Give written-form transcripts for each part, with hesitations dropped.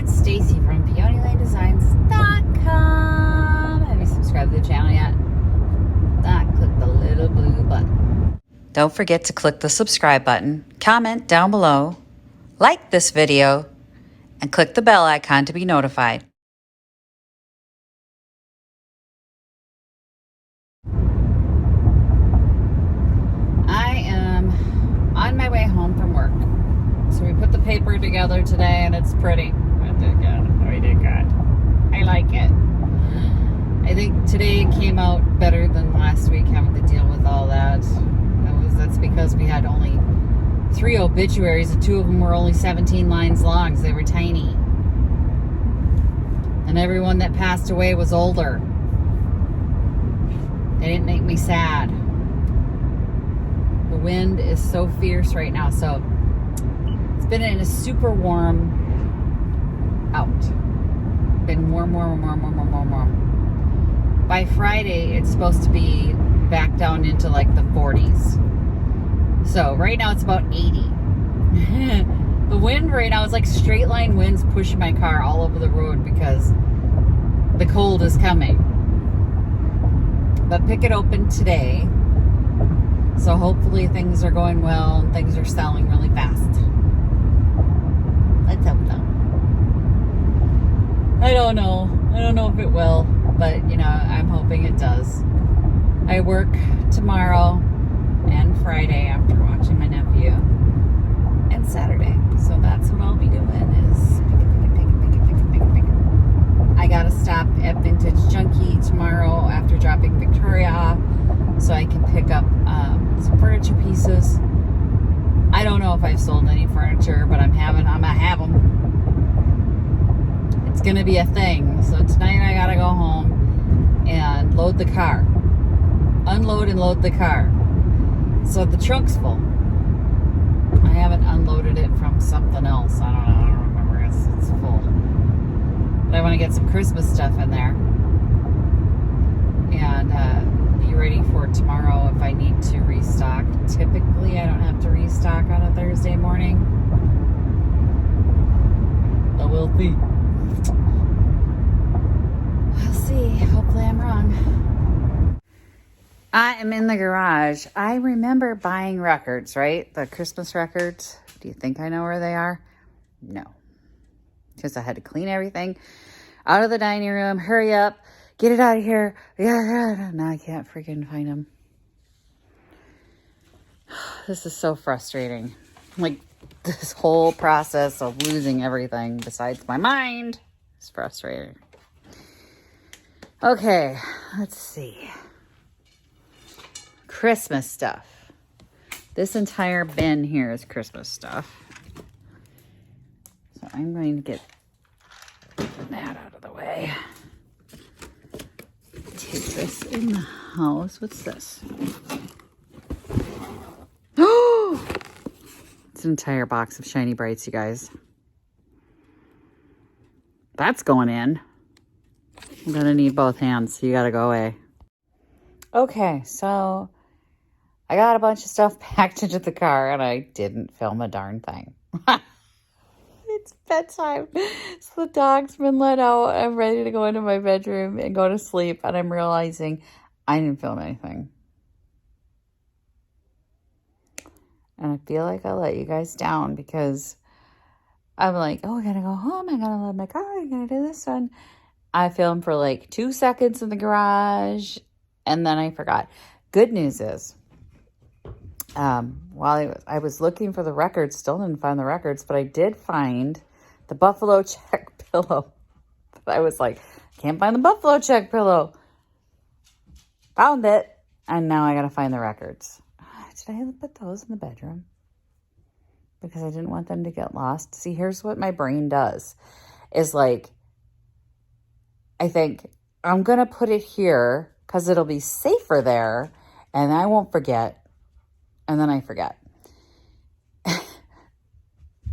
it's Stacy from PeonyLaneDesigns.com. Have you subscribed to the channel yet? Click the little blue button. Don't forget to click the subscribe button, comment down below, like this video, and click the bell icon to be notified. I am on my way home from work. So we put the paper together today and it's pretty. We did good. We did good. I like it. I think today came out better than last week having to deal with all that. That's because we had only 3 obituaries and 2 of them were only 17 lines long, so they were tiny. And everyone that passed away was older. They didn't make me sad. The wind is so fierce right now, so it's been in a super warm out. Been warm. By Friday, it's supposed to be back down into like the 40s. So right now it's about 80. The wind right now is like straight line winds pushing my car all over the road because the cold is coming. But Picket opened today. So hopefully things are going well and things are selling really fast. Let's hope so. I don't know if it will, but you know, I'm hoping it does. I work tomorrow and Friday after watching my nephew, and Saturday. So that's what I'll be doing is pick. I gotta stop at Vintage Junkie tomorrow after dropping Victoria off so I can pick up some furniture pieces. I don't know if I've sold any furniture, but I'm gonna have them. It's gonna be a thing. So tonight I gotta go home and load the car. Unload and load the car. So the trunk's full. I haven't unloaded it from something else. I don't remember. It's full. But I want to get some Christmas stuff in there. And be ready for tomorrow if I need to restock. Typically, I don't have to restock on a Thursday morning. But we'll see. We'll see. Hopefully I'm wrong. I am in the garage. I remember buying records, right? The Christmas records. Do you think I know where they are? No. Because I had to clean everything out of the dining room. Hurry up. Get it out of here. Yeah. Now I can't freaking find them. This is so frustrating. Like, this whole process of losing everything besides my mind is frustrating. Okay, let's see. Christmas stuff. This entire bin here is Christmas stuff. So I'm going to get that out of the way. Take this in the house. What's this? Oh! It's an entire box of Shiny Brights, you guys. That's going in. I'm going to need both hands, so you got to go away. Okay, so I got a bunch of stuff packed into the car, and I didn't film a darn thing. It's bedtime. So the dog's been let out. I'm ready to go into my bedroom and go to sleep, and I'm realizing I didn't film anything. And I feel like I let you guys down because I'm like, oh, I gotta go home. I gotta load my car. I gotta do this one. I filmed for like 2 seconds in the garage, and then I forgot. Good news is, while I was looking for the records, still didn't find the records, but I did find the Buffalo Check pillow. But I was like, can't find the Buffalo Check pillow. Found it, and now I gotta find the records. Did I put those in the bedroom? Because I didn't want them to get lost. See, here's what my brain does. Is like, I think I'm gonna put it here because it'll be safer there, and I won't forget. And then I forget. And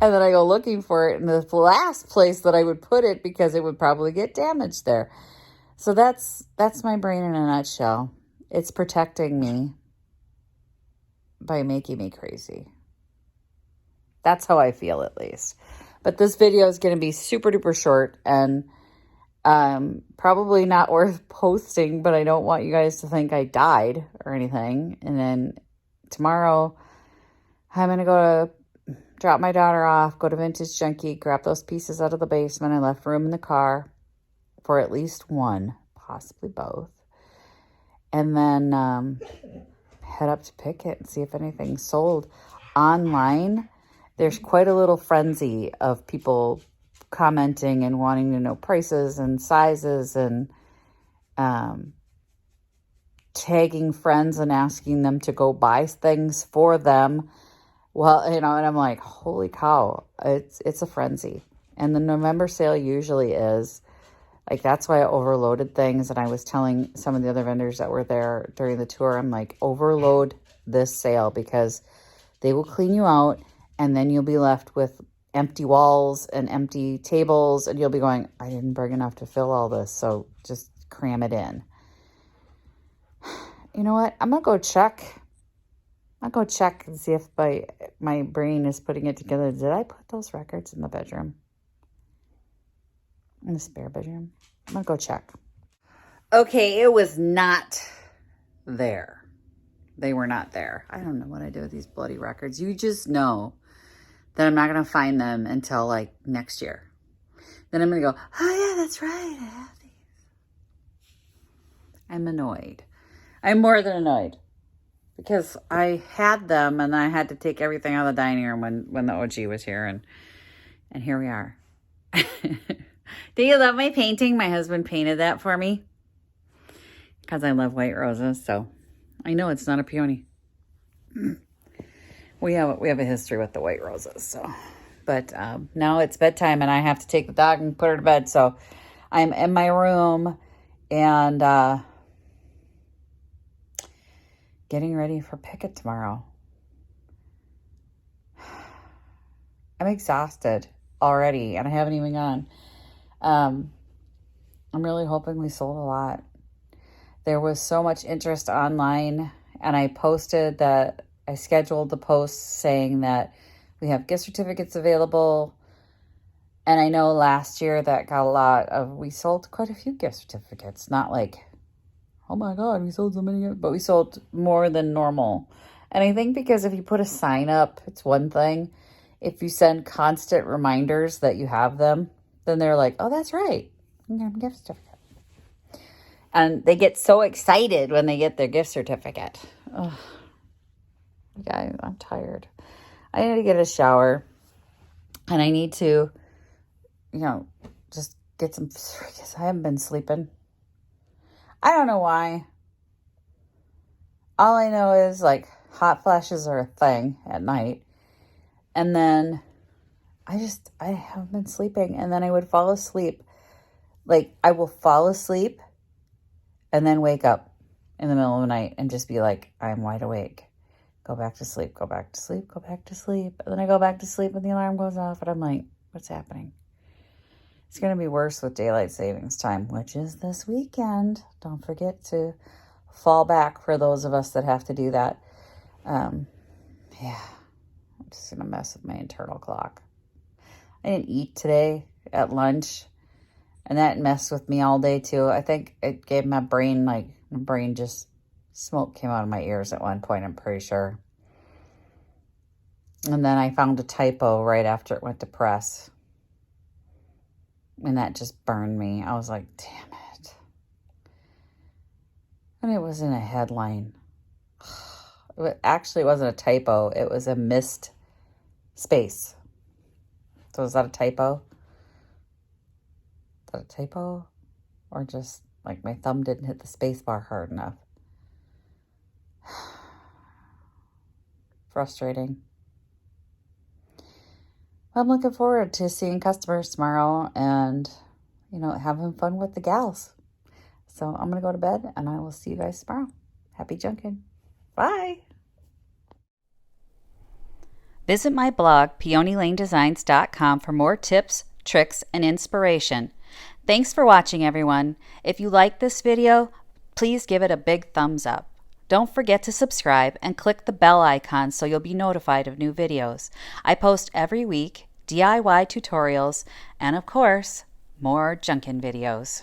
then I go looking for it in the last place that I would put it because it would probably get damaged there. So that's my brain in a nutshell. It's protecting me by making me crazy. That's how I feel, at least. But this video is going to be super duper short and probably not worth posting, but I don't want you guys to think I died or anything. And then tomorrow I'm going to go to drop my daughter off, go to Vintage Junkie, grab those pieces out of the basement. I left room in the car for at least one, possibly both. And then head up to Picket and see if anything's sold. Online, there's quite a little frenzy of people commenting and wanting to know prices and sizes and tagging friends and asking them to go buy things for them. Well, you know, and I'm like, holy cow, it's a frenzy. And the November sale usually is. Like, that's why I overloaded things. And I was telling some of the other vendors that were there during the tour, I'm like, overload this sale because they will clean you out and then you'll be left with empty walls and empty tables. And you'll be going, I didn't bring enough to fill all this. So just cram it in. You know what? I'm going to go check. I'll go check and see if my brain is putting it together. Did I put those records in the bedroom? In the spare bedroom? I'm going to go check. Okay, it was not there. They were not there. I don't know what I do with these bloody records. You just know that I'm not going to find them until like next year. Then I'm going to go, oh yeah, that's right. I have these. I'm annoyed. I'm more than annoyed. Because I had them and I had to take everything out of the dining room when the OG was here. And here we are. Do you love my painting? My husband painted that for me. Because I love white roses. So I know it's not a peony. We have a history with the white roses. So, but now it's bedtime and I have to take the dog and put her to bed. So I'm in my room and getting ready for Picket tomorrow. I'm exhausted already and I haven't even gone. I'm really hoping we sold a lot. There was so much interest online and I posted that I scheduled the post saying that we have gift certificates available. And I know last year that got we sold quite a few gift certificates. Not like, oh my God, we sold so many, but we sold more than normal. And I think because if you put a sign up, it's one thing. If you send constant reminders that you have them, then they're like, oh, that's right. You have a gift certificate. And they get so excited when they get their gift certificate. Ugh. Yeah, I'm tired. I need to get a shower. And I need to, just get some, I haven't been sleeping. I don't know why. All I know is like hot flashes are a thing at night. And then I haven't been sleeping. And then I would fall asleep. Like I will fall asleep and then wake up in the middle of the night and just be like, I'm wide awake. Go back to sleep, go back to sleep, go back to sleep. And then I go back to sleep and the alarm goes off and I'm like, what's happening? It's going to be worse with daylight savings time, which is this weekend. Don't forget to fall back for those of us that have to do that. I'm just going to mess with my internal clock. I didn't eat today at lunch, and that messed with me all day too. I think it gave my brain, just smoke came out of my ears at one point, I'm pretty sure. And then I found a typo right after it went to press. And that just burned me. I was like, damn it. And it was in a headline. Actually, it wasn't a typo. It was a missed space. So is that a typo? Is that a typo? Or just like my thumb didn't hit the space bar hard enough? Frustrating. I'm looking forward to seeing customers tomorrow and, having fun with the gals. So I'm going to go to bed and I will see you guys tomorrow. Happy junking. Bye. Visit my blog, peonylanedesigns.com, for more tips, tricks, and inspiration. Thanks for watching, everyone. If you like this video, please give it a big thumbs up. Don't forget to subscribe and click the bell icon so you'll be notified of new videos. I post every week, DIY tutorials, and of course, more junkin' videos.